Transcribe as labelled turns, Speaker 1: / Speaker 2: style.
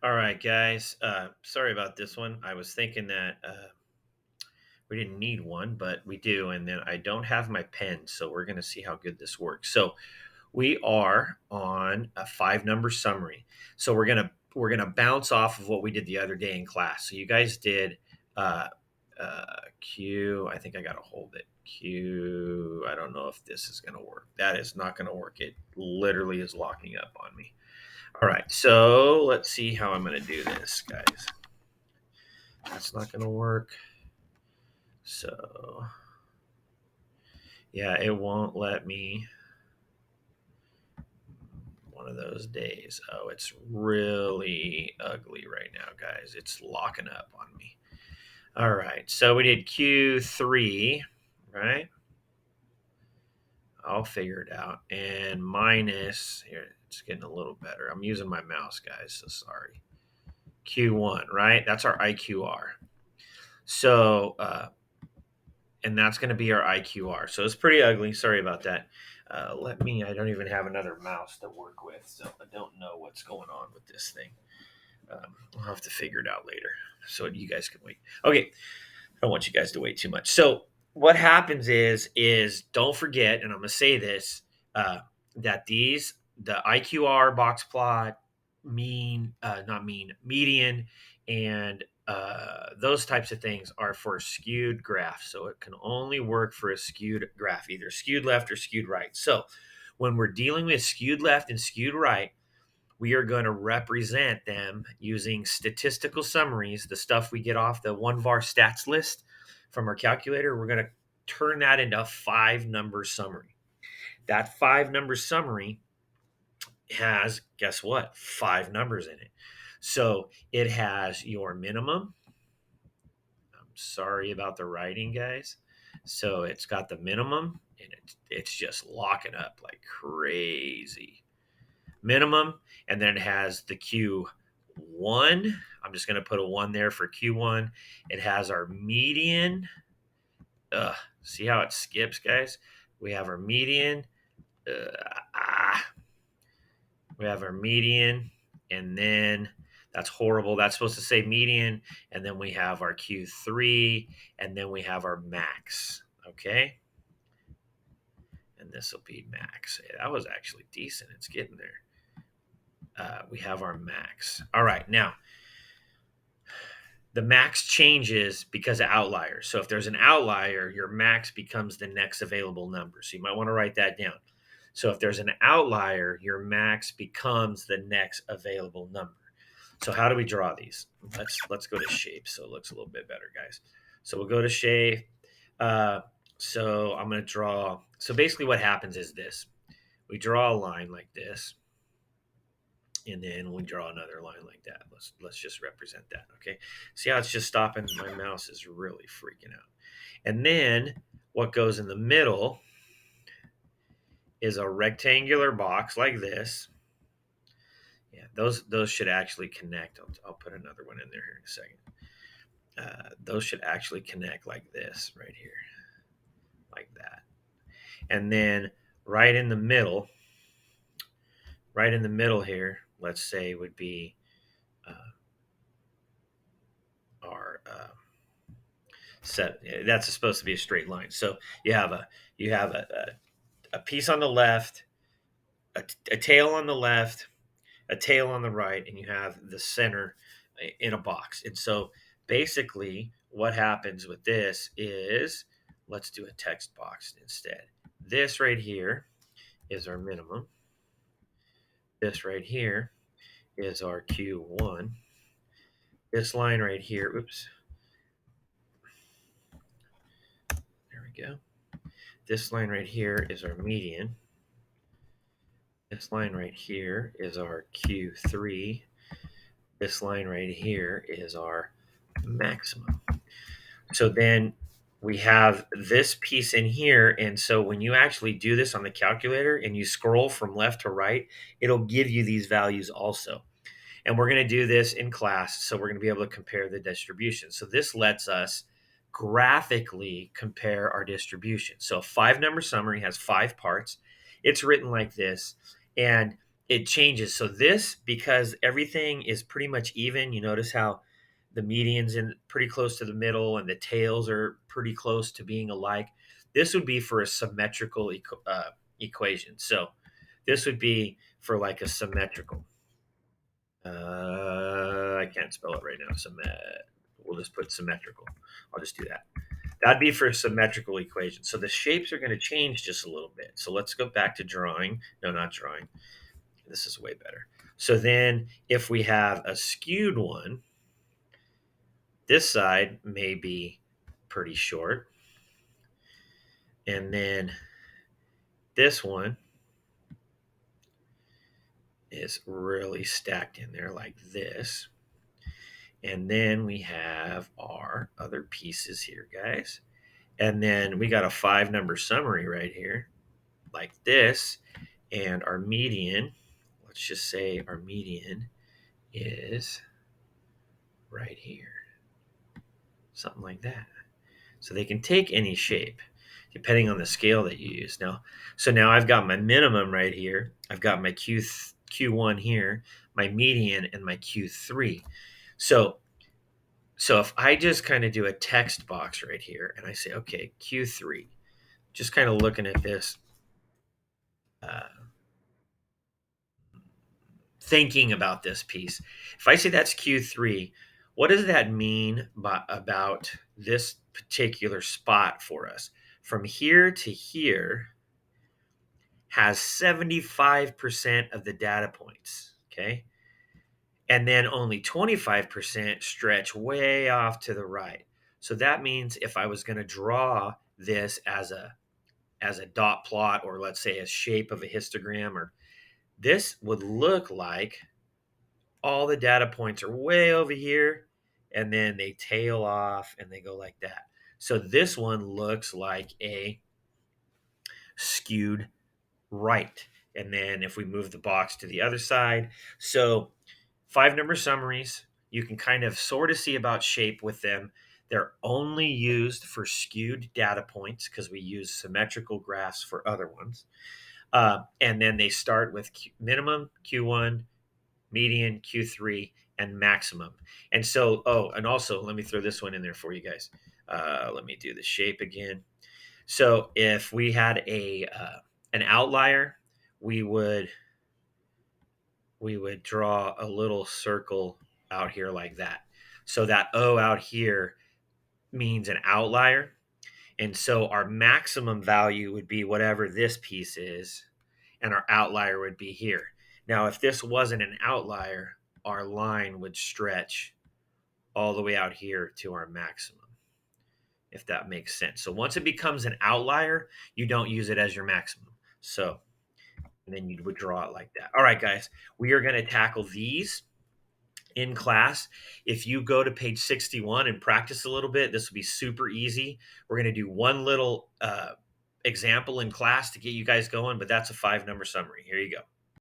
Speaker 1: All right, guys. Sorry about this one. I was thinking that we didn't need one, but we do. And then I don't have my pen, so we're going to see how good this works. So we are on a five number summary. So we're gonna bounce off of what we did the other day in class. So you guys did uh, Q. I think I got to hold it. Q. I don't know if this is going to work. That is not going to work. It literally is locking up on me. All right, so let's see how I'm going to do this, guys. That's not going to work. So, yeah, it won't let me. One of those days. Oh, it's really ugly right now, guys. It's locking up on me. All right, so we did Q3, right? I'll figure it out. And minus, here, it's getting a little better. I'm using my mouse, guys, so sorry. Q1, right? That's our IQR. So, and that's going to be our IQR. So it's pretty ugly. Sorry about that. I don't even have another mouse to work with, so I don't know what's going on with this thing. I'll have to figure it out later so you guys can wait. Okay. I don't want you guys to wait too much. So what happens is don't forget, and I'm going to say this, uh, that the IQR box plot, not mean, median, and those types of things are for skewed graphs. So it can only work for a skewed graph, either skewed left or skewed right. So when we're dealing with skewed left and skewed right, we are going to represent them using statistical summaries, the stuff we get off the one var stats list from our calculator. We're going to turn that into a five number summary. That five number summary has, guess what? Five numbers in it. So it has your minimum. I'm sorry about the writing, guys. So it's got the minimum, and it's just locking up like crazy. Minimum, and then it has the Q1. I'm just going to put a 1 there for Q1. It has our median. See how it skips, guys? We have our median. Ah, we have our median, and then that's horrible. That's supposed to say median, and then we have our Q3, and then we have our max. Okay, and this will be max. That was actually decent. It's getting there. We have our max. All right, now the max changes because of outliers. So if there's an outlier, your max becomes the next available number. So you might want to write that down. So if there's an outlier, your max becomes the next available number. So how do we draw these? Let's go to shape so it looks a little bit better, guys. So we'll go to shape. So I'm going to draw. So basically, what happens is this: we draw a line like this, and then we draw another line like that. Let's just represent that. Okay. See how it's just stopping? My mouse is really freaking out. And then what goes in the middle is a rectangular box like this. Yeah, those should actually connect. I'll put another one in there here in a second. Those should actually connect like this right here, like that. And then right in the middle, right in the middle here, let's say would be our set. That's supposed to be a straight line. So you have a piece on the left, a tail on the left, a tail on the right, and you have the center in a box. And so basically, what happens with this is, let's do a text box instead. This right here is our minimum. This right here is our Q1. This line right here, oops, there we go. This line right here is our median. This line right here is our Q3. This line right here is our maximum. So then we have this piece in here. And so when you actually do this on the calculator and you scroll from left to right, it'll give you these values also. And we're going to do this in class. So we're going to be able to compare the distribution. So this lets us graphically compare our distribution. So a five number summary has five parts. It's written like this. And it changes. So this, because everything is pretty much even, you notice how the median's in pretty close to the middle and the tails are pretty close to being alike. This would be for a symmetrical equation. So this would be for like a symmetrical. I can't spell it right now. We'll just put symmetrical. I'll just do that. That'd be for a symmetrical equation. So the shapes are going to change just a little bit. So let's go back to drawing. No, not drawing. This is way better. So then if we have a skewed one, this side may be pretty short. And then this one is really stacked in there like this. And then we have our other pieces here, guys. And then we got a 5-number summary right here, like this. And our median, let's just say our median is right here. Something like that. So they can take any shape depending on the scale that you use. So now I've got my minimum right here. I've got my Q1 here, my median, and my Q3. So if I just kind of do a text box right here and I say, okay, Q3, just kind of looking at this, thinking about this piece. If I say that's Q3, what does that mean about this particular spot for us? From here to here has 75% of the data points, okay? And then only 25% stretch way off to the right. So that means if I was going to draw this as a dot plot, or let's say a shape of a histogram, or this would look like all the data points are way over here and then they tail off and they go like that. So this one looks like a skewed right. And then if we move the box to the other side, so 5-number summaries, you can kind of sort of see about shape with them. They're only used for skewed data points because we use symmetrical graphs for other ones. And then they start with minimum, Q1, median, Q3, and maximum. And so, and also let me throw this one in there for you guys. Let me do the shape again. So if we had an outlier, we would draw a little circle out here like that. So that O out here means an outlier. And so our maximum value would be whatever this piece is, and our outlier would be here. Now, if this wasn't an outlier, our line would stretch all the way out here to our maximum, if that makes sense. So once it becomes an outlier, you don't use it as your maximum. So, and then you would draw it like that. All right, guys, we are going to tackle these in class. If you go to page 61 and practice a little bit, this will be super easy. We're going to do one little example in class to get you guys going, but that's a 5-number summary. Here you go.